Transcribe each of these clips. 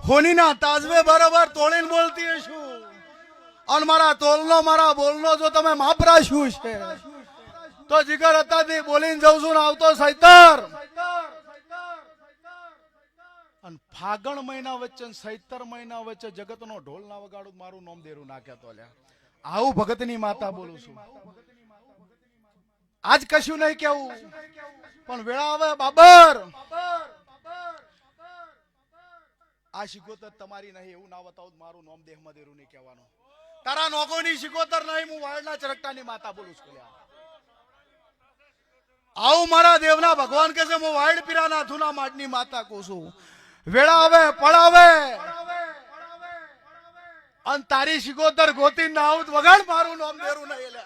હોનીના તાજવે બરાબર તોડીને બોલતી હશું અને મારા તોલનો મારા બોલનો જો તમે માપ રાખ્યું છે તો જીગર હતા બોલીને જઉં છું ને આવતો સૈતર અને ફાગણ મહિના વચ્ચે સૈતર મહિના વચ્ચે જગતનો ઢોલ ના વગાડું મારું નામ દેરું નાખ્યા તો લ્યા આવું ભગતની માતા બોલું છું આજ કશું નહીં કેવું પણ વેળા આવે બાબર આ શિકોતર તમારી નહીં એવું ના બતાવું મારું નામ દેહમાં દેરું નહીં કહેવાનું તારા નોકોની શિકોતર નહીં હું વાળના ચરકટાની માતા બોલું છું આવું મારા દેવના ભગવાન કે છે હું વાઈડ પીરાના થુના માટની માતા કહું છું વેળા આવે પડાવે અને તારી શિકોતર ગોતી ના આવું વગાડ મારું નામ દેરું નહીં લે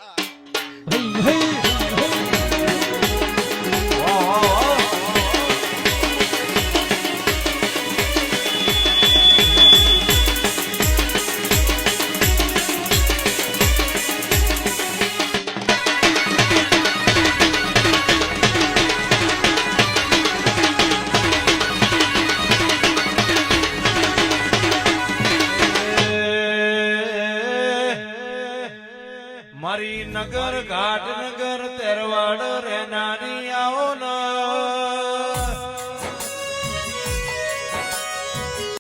મારી નગર ઘાટ નગર તેરવાડ રેનાર